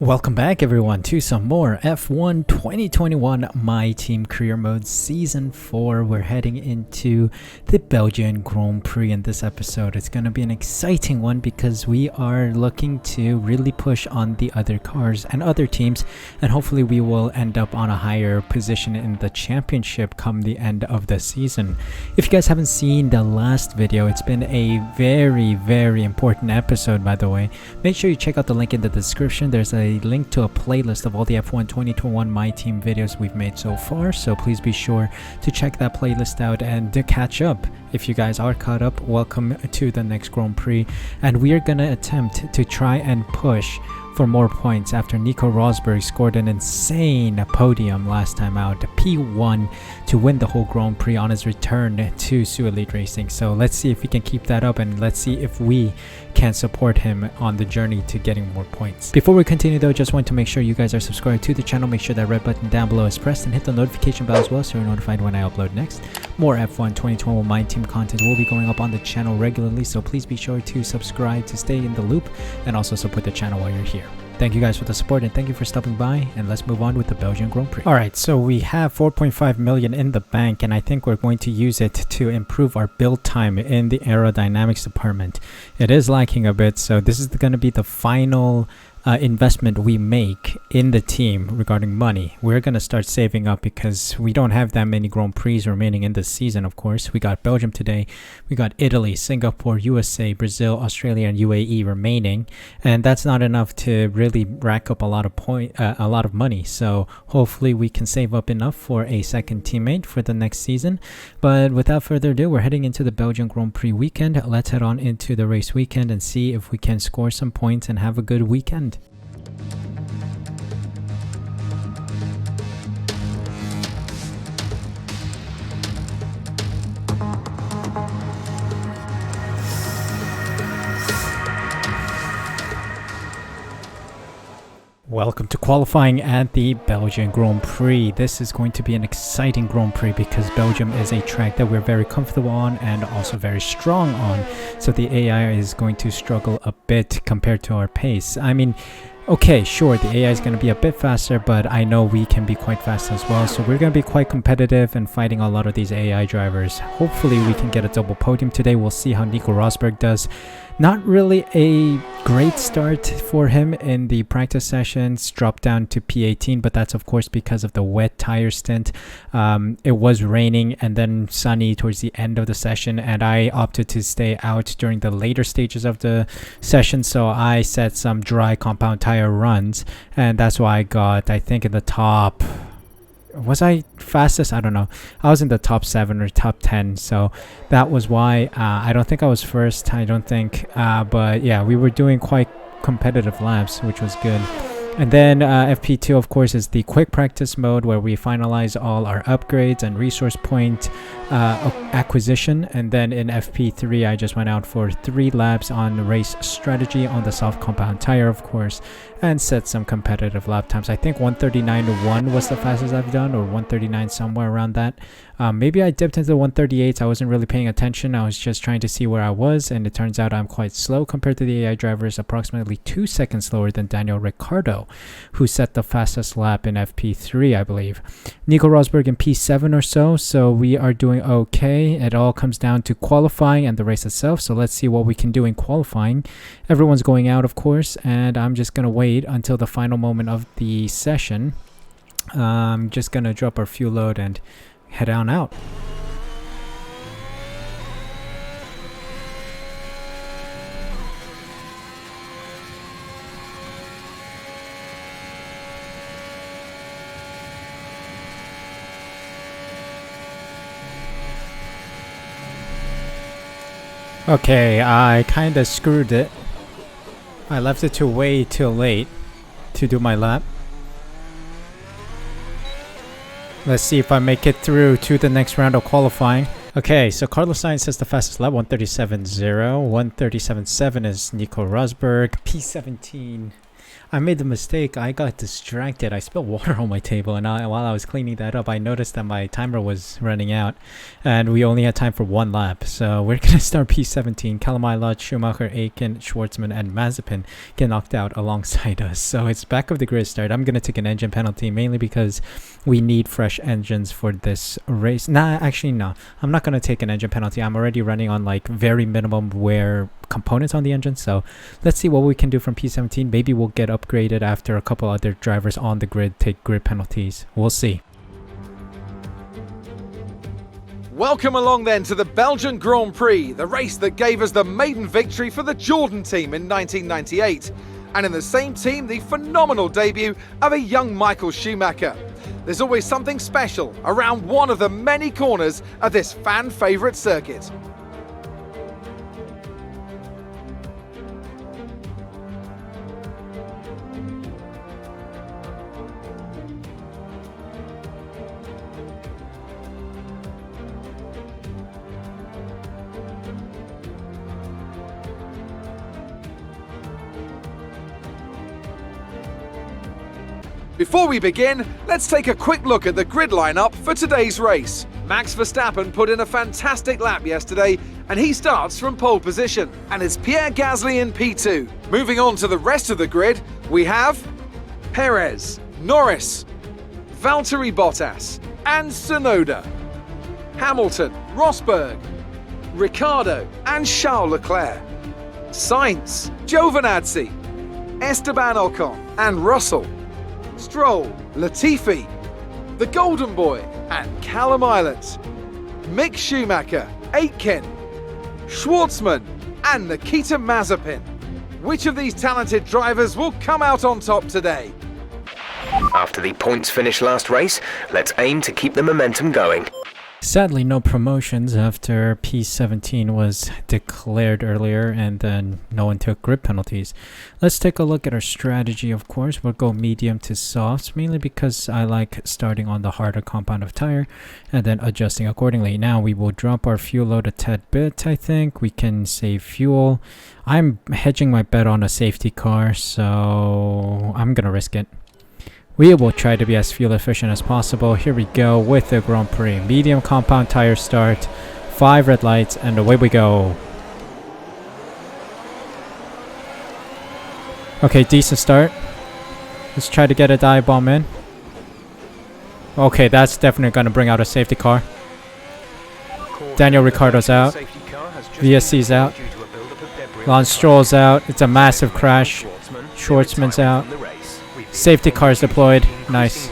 Welcome back everyone to some more F1 2021 My Team Career Mode Season 4. We're heading into the Belgian Grand Prix in this episode. It's going to be an exciting one because we are looking to really push on the other cars and other teams, and hopefully we will end up on a higher position in the championship come the end of the season. If you guys haven't seen the last video, it's been a very important episode, by the way. Make sure you check out the link in the description. There's a link to a playlist of all the F1 2021 My Team videos we've made so far, so please be sure to check that playlist out and to catch up. If you guys are caught up, welcome to the next Grand Prix, and we are gonna attempt to try and push for more points after Nico Rosberg scored an insane podium last time out, P1, to win the whole Grand Prix on his return to Su Elite Racing. So let's see if we can keep that up, and let's see if we can support him on the journey to getting more points. Before we continue though, just want to make sure you guys are subscribed to the channel. Make sure that red button down below is pressed and hit the notification bell as well so you're notified when I upload next. More F1 2021 My Team content will be going up on the channel regularly, so please be sure to subscribe to stay in the loop and also support the channel while you're here. Thank you guys for the support and thank you for stopping by, and let's move on with the Belgian Grand Prix. Alright, so we have 4.5 million in the bank, and I think we're going to use it to improve our build time in the aerodynamics department. It is lacking a bit, so this is going to be the final investment we make in the team regarding money. We're going to start saving up because we don't have that many Grand Prix remaining in this season. Of course, we got Belgium today, we got Italy, Singapore, USA, Brazil, Australia, and UAE remaining, and that's not enough to really rack up a lot of money. So hopefully we can save up enough for a second teammate for the next season. But without further ado, we're heading into the Belgian Grand Prix weekend. Let's head on into the race weekend and see if we can score some points and have a good weekend. Welcome to qualifying at the Belgian Grand Prix. This is going to be an exciting Grand Prix because Belgium is a track that we're very comfortable on and also very strong on. So the AI is going to struggle a bit compared to our pace. I mean, okay, sure, the AI is going to be a bit faster, but I know we can be quite fast as well. So we're going to be quite competitive and fighting a lot of these AI drivers. Hopefully we can get a double podium today. We'll see how Nico Rosberg does. Not really a great start for him in the practice sessions, dropped down to P18, but that's of course because of the wet tire stint. It was raining and then sunny towards the end of the session, and I opted to stay out during the later stages of the session, so I set some dry compound tire runs, and that's why I got, I think, in the top... Was I fastest? I don't know. I was in the top 7 or top 10, so that was why. I don't think I was first, I don't think, but yeah, we were doing quite competitive laps, which was good. And then FP2, of course, is the quick practice mode where we finalize all our upgrades and resource point acquisition. And then in FP3, I just went out for 3 laps on race strategy on the soft compound tire, of course, and set some competitive lap times. I think 139.1 was the fastest I've done, or 139, somewhere around that. Maybe I dipped into the 138s. I wasn't really paying attention. I was just trying to see where I was, and it turns out I'm quite slow compared to the AI drivers, approximately 2 seconds slower than Daniel Ricciardo, who set the fastest lap in FP3, I believe. Nico Rosberg in P7 or so we are doing okay. It all comes down to qualifying and the race itself, so let's see what we can do in qualifying. Everyone's going out, of course, and I'm just going to wait until the final moment of the session. I'm just going to drop our fuel load and head on out. Okay, I kinda screwed it. I left it to way too late to do my lap. Let's see if I make it through to the next round of qualifying. Okay, so Carlos Sainz has the fastest lap, 137.0. 137.7 is Nico Rosberg. P17. I made the mistake. I got distracted. I spilled water on my table, and while I was cleaning that up, I noticed that my timer was running out, and we only had time for one lap. So we're gonna start P17. Kalamaylat, Schumacher, Aiken, Schwartzman, and Mazepin get knocked out alongside us. So it's back of the grid start. I'm gonna take an engine penalty mainly because we need fresh engines for this race. Actually, no. I'm not gonna take an engine penalty. I'm already running on like very minimum wear components on the engine, so let's see what we can do from P17. Maybe we'll get upgraded after a couple other drivers on the grid take grid penalties. We'll see. Welcome along then to the Belgian Grand Prix, the race that gave us the maiden victory for the Jordan team in 1998, and in the same team the phenomenal debut of a young Michael Schumacher. There's always something special around one of the many corners of this fan favourite circuit. Before we begin, let's take a quick look at the grid lineup for today's race. Max Verstappen put in a fantastic lap yesterday, and he starts from pole position. And it's Pierre Gasly in P2. Moving on to the rest of the grid, we have Perez, Norris, Valtteri Bottas, and Tsunoda. Hamilton, Rosberg, Ricciardo, and Charles Leclerc. Sainz, Giovinazzi, Esteban Ocon, and Russell. Stroll, Latifi, the Golden Boy, and Callum Islands, Mick Schumacher, Aitken, Schwartzman, and Nikita Mazepin. Which of these talented drivers will come out on top today? After the points finish last race, let's aim to keep the momentum going. Sadly, no promotions after P17 was declared earlier, and then no one took grid penalties. Let's take a look at our strategy. Of course, we'll go medium to softs, mainly because I like starting on the harder compound of tire and then adjusting accordingly. Now we will drop our fuel load a tad bit. I think we can save fuel. I'm hedging my bet on a safety car, so I'm gonna risk it. We will try to be as fuel efficient as possible. Here we go with the Grand Prix. Medium compound tire start, 5 red lights, and away we go. Okay, decent start. Let's try to get a dive bomb in. Okay, that's definitely going to bring out a safety car. Daniel Ricciardo's out. VSC's out. Lance Stroll's out. It's a massive crash. Schwartzman's out. Safety cars deployed. Nice.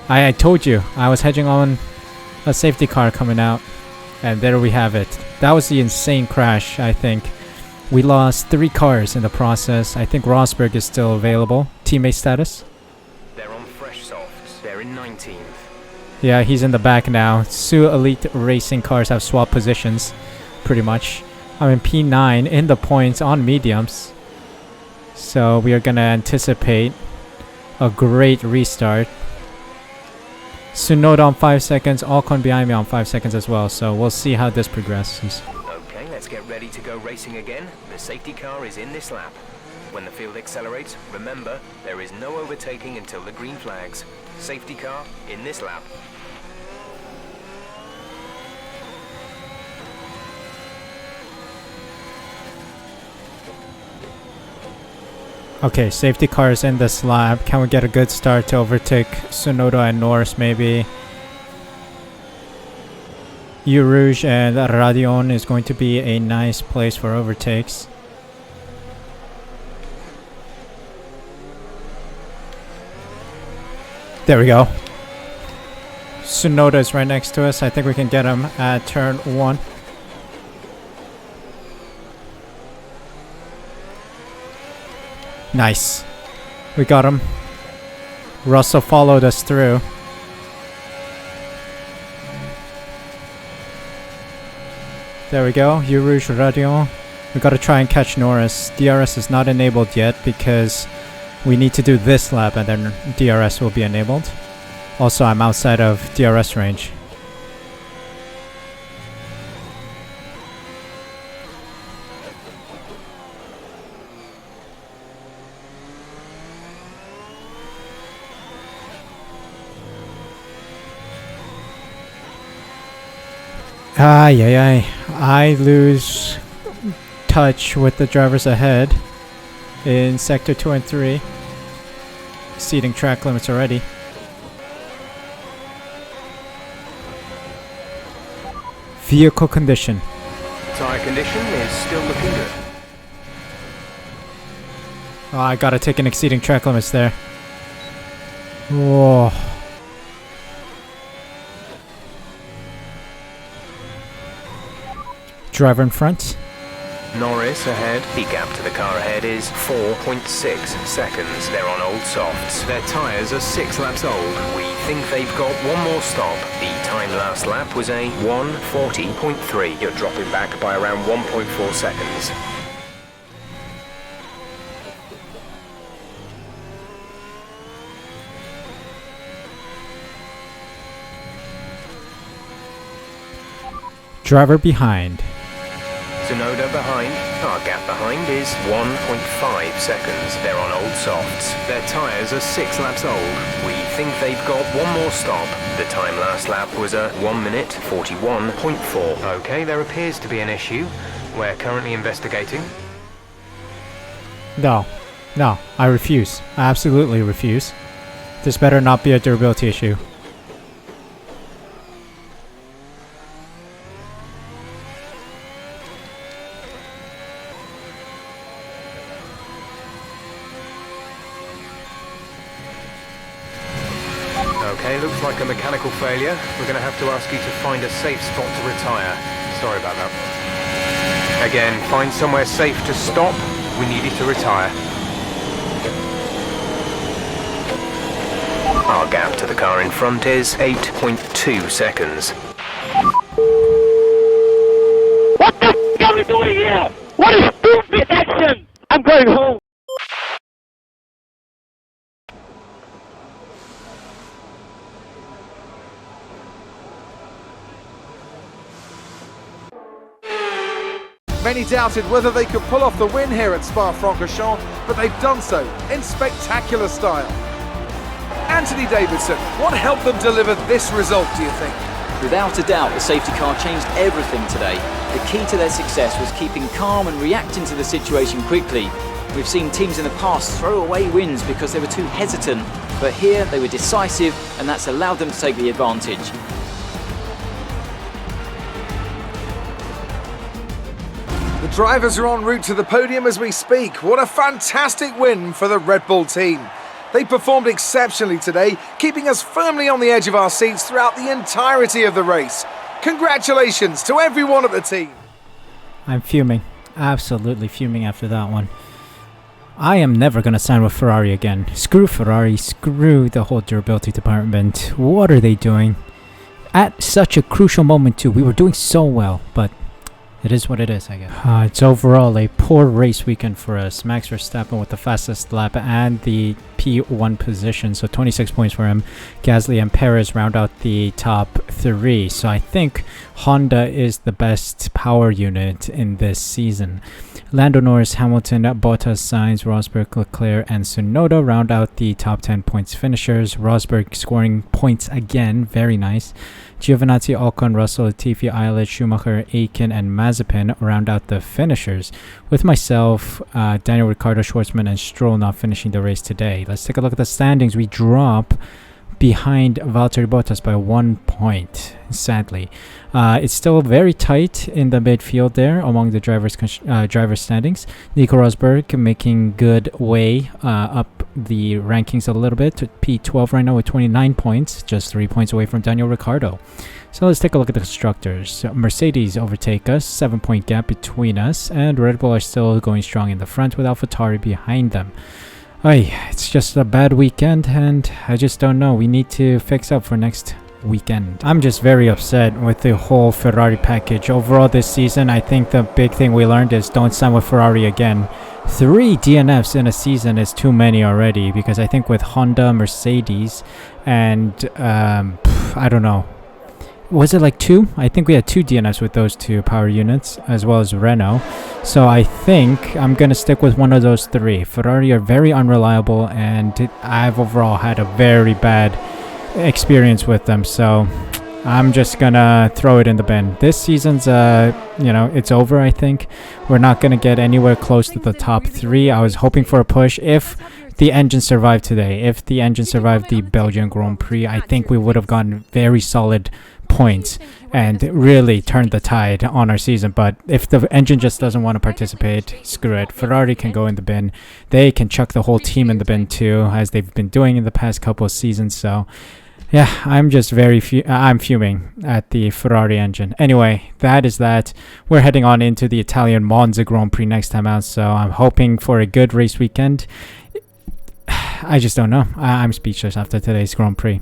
I told you, I was hedging on a safety car coming out. And there we have it. That was the insane crash, I think. We lost 3 cars in the process. I think Rosberg is still available. Teammate status? They're on fresh softs. They're in 19th. Yeah, he's in the back now. Two elite racing cars have swapped positions, pretty much. I'm in P9 in the points on mediums. So we are going to anticipate a great restart. Tsunoda on 5 seconds, Ocon behind me on 5 seconds as well. So we'll see how this progresses. Okay, let's get ready to go racing again. The safety car is in this lap. When the field accelerates, remember, there is no overtaking until the green flags. Safety car in this lap. Okay, safety cars in this lap. Can we get a good start to overtake Tsunoda and Norris maybe? Eau Rouge and Radion is going to be a nice place for overtakes. There we go. Tsunoda is right next to us. I think we can get him at turn 1. Nice. We got him. Russell followed us through. There we go. Eau Rouge Radion. We gotta try and catch Norris. DRS is not enabled yet because we need to do this lap and then DRS will be enabled. Also, I'm outside of DRS range. I lose touch with the drivers ahead in sector 2 and 3. Exceeding track limits already. Vehicle condition. Tire condition is still looking good. Oh, I gotta take an exceeding track limits there. Whoa. Driver in front. Norris ahead. The gap to the car ahead is 4.6 seconds. They're on old softs. Their tyres are 6 laps old. We think they've got one more stop. The time last lap was a 1:40.3. You're dropping back by around 1.4 seconds. Driver behind. Tsunoda behind. Our gap behind is 1.5 seconds. They're on old softs. Their tyres are 6 laps old. We think they've got one more stop. The time last lap was a 1:41.4. Okay, there appears to be an issue. We're currently investigating. No, I refuse. I absolutely refuse. This better not be a durability issue. Okay, looks like a mechanical failure. We're going to have to ask you to find a safe spot to retire. Sorry about that. Again, find somewhere safe to stop. We need you to retire. Our gap to the car in front is 8.2 seconds. What the f*** are we doing here? What is stupid action? I'm going home. Many doubted whether they could pull off the win here at Spa-Francorchamps, but they've done so in spectacular style. Anthony Davidson, what helped them deliver this result, do you think? Without a doubt, the safety car changed everything today. The key to their success was keeping calm and reacting to the situation quickly. We've seen teams in the past throw away wins because they were too hesitant, but here they were decisive, and that's allowed them to take the advantage. The drivers are en route to the podium as we speak. What a fantastic win for the Red Bull team. They performed exceptionally today, keeping us firmly on the edge of our seats throughout the entirety of the race. Congratulations to everyone at the team. I'm fuming. Absolutely fuming after that one. I am never going to sign with Ferrari again. Screw Ferrari. Screw the whole durability department. What are they doing? At such a crucial moment too. We were doing so well, but it is what it is, I guess. It's overall a poor race weekend for us. Max Verstappen with the fastest lap and the P1 position, so 26 points for him. Gasly and Perez round out the top 3. So I think Honda is the best power unit in this season. Lando Norris, Hamilton, Bottas, Sainz, Rosberg, Leclerc, and Tsunoda round out the top 10 points finishers. Rosberg scoring points again, very nice. Giovinazzi, Ocon, Russell, Latifi, Eilert, Schumacher, Aiken, and Mazepin round out the finishers. With myself, Daniel Ricciardo, Schwartzman, and Stroll not finishing the race today. Let's take a look at the standings. We drop behind Valtteri Bottas by 1 point, sadly. It's still very tight in the midfield there among the driver's standings. Nico Rosberg making good way up the rankings a little bit to P12 right now with 29 points, just 3 points away from Daniel Ricciardo. So let's take a look at the constructors. Mercedes overtake us, 7-point gap between us, and Red Bull are still going strong in the front with AlphaTauri behind them. It's just a bad weekend, and I just don't know. We need to fix up for next weekend. I'm just very upset with the whole Ferrari package. Overall this season, I think the big thing we learned is don't sign with Ferrari again. 3 DNFs in a season is too many already, because I think with Honda, Mercedes, and I don't know. Was it like 2? I think we had 2 DNFs with those 2 power units, as well as Renault. So I think I'm going to stick with one of those 3. Ferrari are very unreliable, and I've overall had a very bad experience with them. So I'm just gonna throw it in the bin. This season's, it's over, I think. We're not gonna get anywhere close to the top 3. I was hoping for a push. If the engine survived today, if the engine survived the Belgian Grand Prix, I think we would have gotten very solid points and really turned the tide on our season. But if the engine just doesn't want to participate, screw it. Ferrari can go in the bin. They can chuck the whole team in the bin too, as they've been doing in the past couple of seasons. So yeah, I'm just I'm fuming at the Ferrari engine. Anyway, that is that. We're heading on into the Italian Monza Grand Prix next time out, so I'm hoping for a good race weekend. I just don't know. I'm speechless after today's Grand Prix.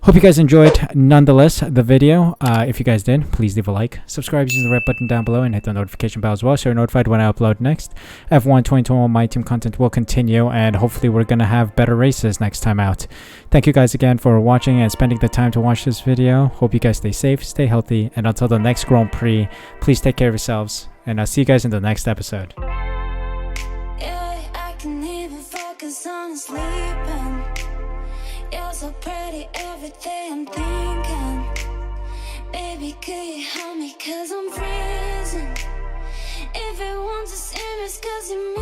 Hope you guys enjoyed, nonetheless, the video. If you guys did, please leave a like. Subscribe using the red button down below and hit the notification bell as well so you're notified when I upload next. F1 2021 My Team content will continue, and hopefully we're going to have better races next time out. Thank you guys again for watching and spending the time to watch this video. Hope you guys stay safe, stay healthy, and until the next Grand Prix, please take care of yourselves, and I'll see you guys in the next episode. Yeah, I can even focus on sleeping. You're so pretty, everything I'm thinking. Baby, could you help me, cause I'm freezing. If it wants to see me, it's cause you